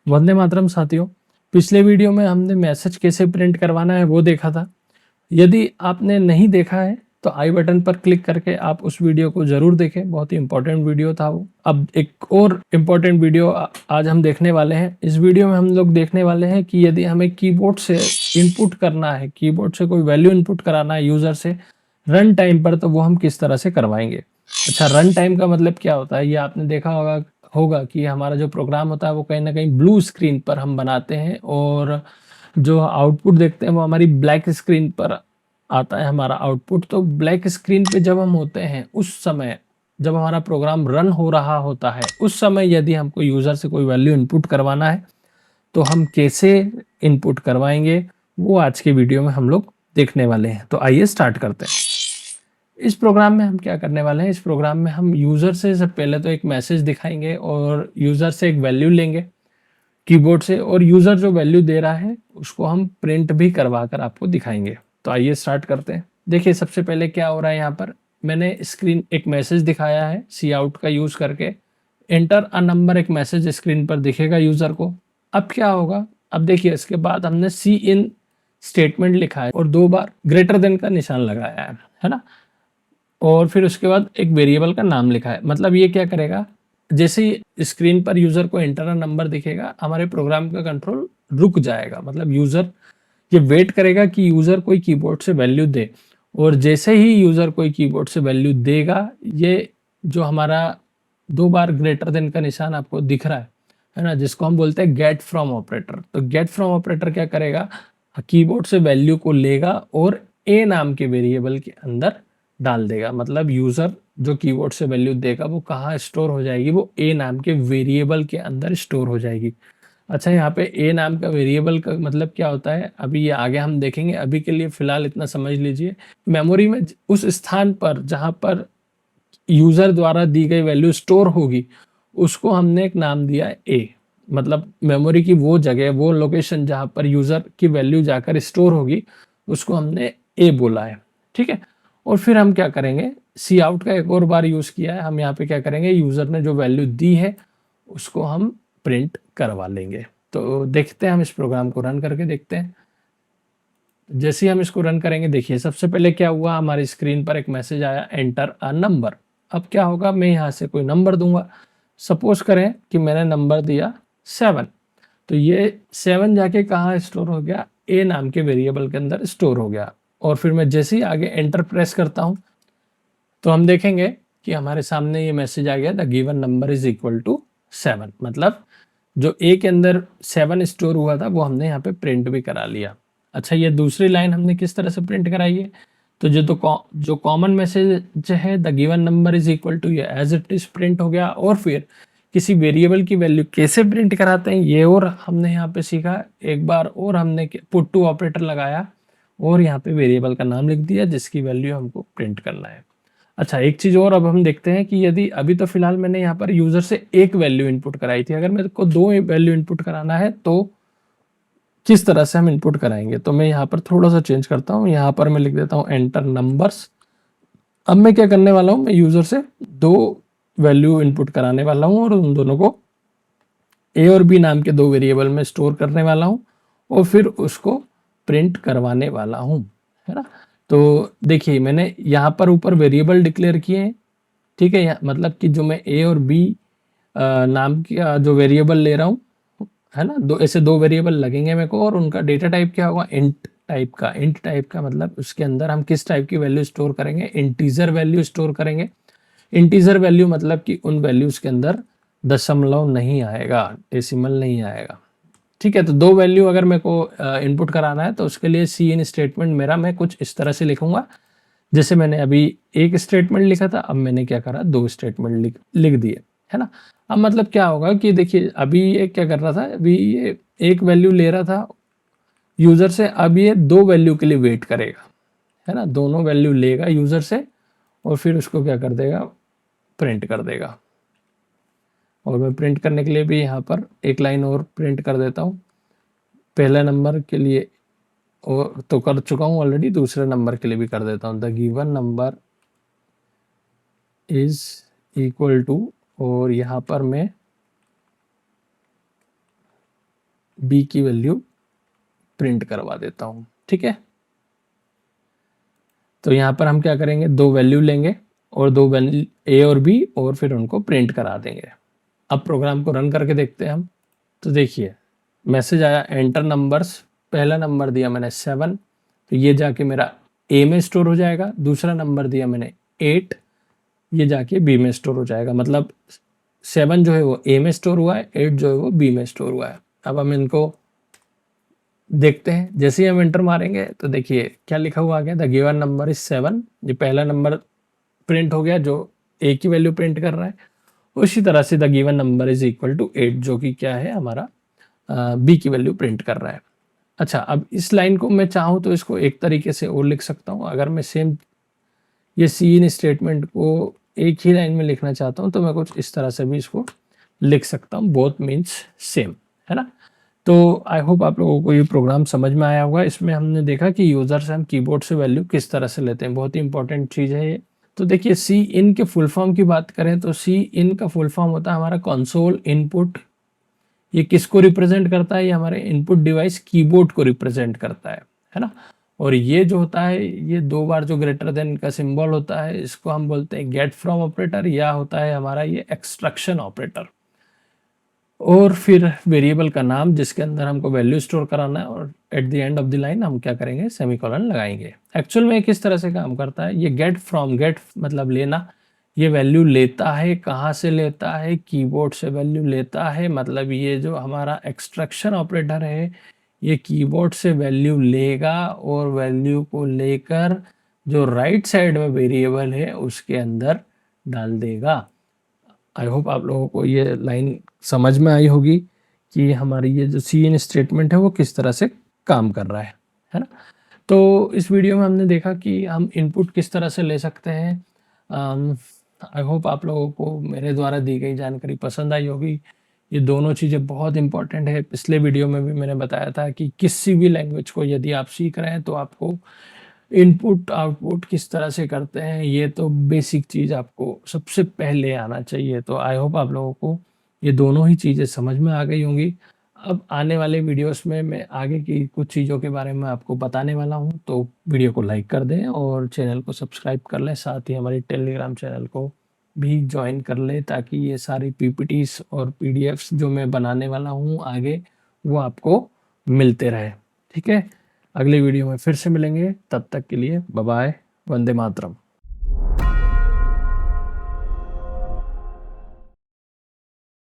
वंदे मातरम साथियों। पिछले वीडियो में हमने मैसेज कैसे प्रिंट करवाना है वो देखा था। यदि आपने नहीं देखा है तो आई बटन पर क्लिक करके आप उस वीडियो को ज़रूर देखें, बहुत ही इंपॉर्टेंट वीडियो था वो। अब एक और इम्पॉर्टेंट वीडियो आज हम देखने वाले हैं। इस वीडियो में हम लोग देखने वाले हैं कि यदि हमें कीबोर्ड से इनपुट करना है, कीबोर्ड से कोई वैल्यू इनपुट कराना है यूज़र से रन टाइम पर, तो वो हम किस तरह से करवाएंगे। अच्छा, रन टाइम का मतलब क्या होता है ये आपने देखा होगा कि हमारा जो प्रोग्राम होता है वो कहीं ना कहीं ब्लू स्क्रीन पर हम बनाते हैं और जो आउटपुट देखते हैं वो हमारी ब्लैक स्क्रीन पर आता है हमारा आउटपुट। तो ब्लैक स्क्रीन पे जब हम होते हैं उस समय, जब हमारा प्रोग्राम रन हो रहा होता है उस समय यदि हमको यूज़र से कोई वैल्यू इनपुट करवाना है तो हम कैसे इनपुट करवाएंगे वो आज के वीडियो में हम लोग देखने वाले हैं। तो आइए स्टार्ट करते हैं। इस प्रोग्राम में हम क्या करने वाले हैं, इस प्रोग्राम में हम यूज़र से पहले तो एक मैसेज दिखाएंगे और यूज़र से एक वैल्यू लेंगे कीबोर्ड से, और यूज़र जो वैल्यू दे रहा है उसको हम प्रिंट भी करवा कर आपको दिखाएंगे। तो आइए स्टार्ट करते हैं। देखिए सबसे पहले क्या हो रहा है, यहाँ पर मैंने स्क्रीन एक मैसेज दिखाया है सी आउट का यूज़ करके। एंटर अ नंबर एक मैसेज स्क्रीन पर दिखेगा यूज़र को। अब क्या होगा, अब देखिए इसके बाद हमने सी इन स्टेटमेंट लिखा है और 2 बार ग्रेटर देन का निशान लगाया है ना। और फिर उसके बाद एक वेरिएबल का नाम लिखा है। मतलब ये क्या करेगा, जैसे ही स्क्रीन पर यूज़र को एंटर अ नंबर दिखेगा हमारे प्रोग्राम का कंट्रोल रुक जाएगा। मतलब यूज़र ये वेट करेगा कि यूज़र कोई कीबोर्ड से वैल्यू दे, और जैसे ही यूज़र कोई कीबोर्ड से वैल्यू देगा, ये जो हमारा 2 बार ग्रेटर देन का निशान आपको दिख रहा है ना, जिसको हम बोलते हैं गेट फ्रॉम ऑपरेटर। तो गेट फ्रॉम ऑपरेटर क्या करेगा, कीबोर्ड से वैल्यू को लेगा और ए नाम के वेरिएबल के अंदर डाल देगा। मतलब यूज़र जो कीबोर्ड से वैल्यू देगा वो कहाँ स्टोर हो जाएगी, वो ए नाम के वेरिएबल के अंदर स्टोर हो जाएगी। अच्छा, यहाँ पे ए नाम का वेरिएबल का मतलब क्या होता है अभी ये आगे हम देखेंगे। अभी के लिए फ़िलहाल इतना समझ लीजिए, मेमोरी में उस स्थान पर जहाँ पर यूज़र द्वारा दी गई वैल्यू स्टोर होगी उसको हमने एक नाम दिया है ए। मतलब मेमोरी की वो जगह, वो लोकेशन जहाँ पर यूज़र की वैल्यू जाकर स्टोर होगी उसको हमने ए बोला है। ठीक है, और फिर हम क्या करेंगे, सी आउट का एक और बार यूज़ किया है। हम यहाँ पे क्या करेंगे, यूज़र ने जो वैल्यू दी है उसको हम प्रिंट करवा लेंगे। तो देखते हैं, हम इस प्रोग्राम को रन करके देखते हैं। जैसे ही हम इसको रन करेंगे, देखिए सबसे पहले क्या हुआ, हमारी स्क्रीन पर एक मैसेज आया एंटर अ नंबर। अब क्या होगा, मैं यहाँ से कोई नंबर दूंगा। सपोज करें कि मैंने नंबर दिया 7, तो ये 7 जाके कहाँ स्टोर हो गया, ए नाम के वेरिएबल के अंदर स्टोर हो गया। और फिर मैं जैसे ही आगे एंटर प्रेस करता हूँ तो हम देखेंगे कि हमारे सामने ये मैसेज आ गया, the given number is equal to 7। मतलब जो ए के अंदर 7 स्टोर हुआ था वो हमने यहाँ पे प्रिंट भी करा लिया। अच्छा, ये दूसरी लाइन हमने किस तरह से प्रिंट कराई है, तो जो कॉमन मैसेज है the given number is equal to, ये एज इट इज प्रिंट हो गया। और फिर किसी वेरिएबल की वैल्यू कैसे प्रिंट कराते हैं ये और हमने यहाँ पे सीखा। एक बार और हमने पुट टू ऑपरेटर लगाया और यहाँ पे वेरिएबल का नाम लिख दिया जिसकी वैल्यू हमको प्रिंट करना है। अच्छा, एक चीज़ और अब हम देखते हैं कि यदि अभी तो फिलहाल मैंने यहाँ पर यूज़र से एक वैल्यू इनपुट कराई थी, अगर मेरे को 2 वैल्यू इनपुट कराना है तो किस तरह से हम इनपुट कराएंगे। तो मैं यहाँ पर थोड़ा सा चेंज करता हूँ, यहाँ पर मैं लिख देता हूँ एंटर नंबर्स। अब मैं क्या करने वाला हूँ, मैं यूज़र से 2 वैल्यू इनपुट कराने वाला हूँ और उन दोनों को ए और बी नाम के 2 वेरिएबल में स्टोर करने वाला हूँ और फिर उसको प्रिंट करवाने वाला हूँ, है ना। तो देखिए मैंने यहाँ पर ऊपर वेरिएबल डिक्लेयर किए हैं। ठीक है, मतलब कि जो मैं ए और बी नाम का जो वेरिएबल ले रहा हूँ, है ना, ऐसे 2 वेरिएबल लगेंगे मेरे को और उनका डेटा टाइप क्या होगा, इंट टाइप का। इंट टाइप का मतलब उसके अंदर हम किस टाइप की वैल्यू स्टोर करेंगे, इंटीजर वैल्यू स्टोर करेंगे। इंटीजर वैल्यू मतलब कि उन वैल्यूज के अंदर दशमलव नहीं आएगा, डेसिमल नहीं आएगा। ठीक है, तो 2 वैल्यू अगर मेरे को इनपुट कराना है तो उसके लिए सी इन स्टेटमेंट मेरा मैं कुछ इस तरह से लिखूंगा। जैसे मैंने अभी एक स्टेटमेंट लिखा था, अब मैंने क्या करा, 2 स्टेटमेंट लिख दिए, है ना। अब मतलब क्या होगा कि देखिए अभी ये क्या कर रहा था, अभी ये एक वैल्यू ले रहा था यूज़र से, अब ये 2 वैल्यू के लिए वेट करेगा, है ना। दोनों वैल्यू लेगा यूज़र से और फिर उसको क्या कर देगा, प्रिंट कर देगा। और मैं प्रिंट करने के लिए भी यहाँ पर एक लाइन और प्रिंट कर देता हूँ। पहले नंबर के लिए और तो कर चुका हूँ ऑलरेडी, दूसरे नंबर के लिए भी कर देता हूँ, the given number is equal to, और यहाँ पर मैं बी की वैल्यू प्रिंट करवा देता हूँ। ठीक है, तो यहाँ पर हम क्या करेंगे, दो वैल्यू लेंगे और दो वैल्यू ए और बी, और फिर उनको प्रिंट करा देंगे। अब प्रोग्राम को रन करके देखते हैं हम। तो देखिए मैसेज आया एंटर नंबर्स, पहला नंबर दिया मैंने 7, तो ये जाके मेरा ए में स्टोर हो जाएगा। दूसरा नंबर दिया मैंने 8, ये जाके बी में स्टोर हो जाएगा। मतलब 7 जो है वो ए में स्टोर हुआ है, 8 जो है वो बी में स्टोर हुआ है। अब हम इनको देखते हैं। जैसे ही हम एंटर मारेंगे तो देखिए क्या लिखा हुआ आ गया, द गिवन नंबर इज 7। ये पहला नंबर प्रिंट हो गया जो ए की वैल्यू प्रिंट कर रहा है। उसी तरह से the given number is equal to 8 जो कि क्या है हमारा बी की वैल्यू प्रिंट कर रहा है। अच्छा, अब इस लाइन को मैं चाहूँ तो इसको एक तरीके से और लिख सकता हूँ। अगर मैं सेम ये सी इन स्टेटमेंट को एक ही लाइन में लिखना चाहता हूँ तो मैं कुछ इस तरह से भी इसको लिख सकता हूँ, बोथ मीन्स सेम, है ना। तो आई होप आप लोगों को ये प्रोग्राम समझ में आया होगा। इसमें हमने देखा कि यूज़र से हम कीबोर्ड से वैल्यू किस तरह से लेते हैं, बहुत ही इंपॉर्टेंट चीज़ है ये। तो देखिए सी इन के फुल फॉर्म की बात करें तो सी इन का फुल फॉर्म होता है हमारा कंसोल इनपुट। ये किसको रिप्रेजेंट करता है, ये हमारे इनपुट डिवाइस कीबोर्ड को रिप्रेजेंट करता है ना। और ये जो होता है, ये दो बार जो ग्रेटर देन का सिंबल होता है, इसको हम बोलते हैं गेट फ्रॉम ऑपरेटर, या होता है हमारा ये एक्सट्रैक्शन ऑपरेटर। और फिर वेरिएबल का नाम जिसके अंदर हमको वैल्यू स्टोर कराना है, और at the end of the line हम क्या करेंगे, सेमीकोलन लगाएंगे। एक्चुअल में किस तरह से काम करता है, ये गेट फ्रॉम, गेट मतलब लेना, ये वैल्यू लेता है, कहाँ से लेता है, कीबोर्ड से वैल्यू लेता है। मतलब ये जो हमारा एक्सट्रैक्शन ऑपरेटर है ये कीबोर्ड से वैल्यू लेगा और वैल्यू को लेकर जो राइट साइड में वेरिएबल है उसके अंदर डाल देगा। आई होप आप लोगों को ये लाइन समझ में आई होगी कि हमारी ये जो सी इन स्टेटमेंट है वो किस तरह से काम कर रहा है ना। तो इस वीडियो में हमने देखा कि हम इनपुट किस तरह से ले सकते हैं। आई होप आप लोगों को मेरे द्वारा दी गई जानकारी पसंद आई होगी। ये दोनों चीज़ें बहुत इंपॉर्टेंट है। पिछले वीडियो में भी मैंने बताया था कि किसी भी लैंग्वेज को यदि आप सीख रहे हैं तो आपको इनपुट आउटपुट किस तरह से करते हैं, ये तो बेसिक चीज़ आपको सबसे पहले आना चाहिए। तो आई होप आप लोगों को ये दोनों ही चीज़ें समझ में आ गई होंगी। अब आने वाले वीडियोस में मैं आगे की कुछ चीज़ों के बारे में आपको बताने वाला हूँ, तो वीडियो को लाइक कर दें और चैनल को सब्सक्राइब कर लें। साथ ही हमारी टेलीग्राम चैनल को भी ज्वाइन कर लें ताकि ये सारी पीपीटीज और पीडीएफ्स जो मैं बनाने वाला हूँ आगे वो आपको मिलते रहे। ठीक है, अगले वीडियो में फिर से मिलेंगे, तब तक के लिए बाय बाय, वंदे मातरम।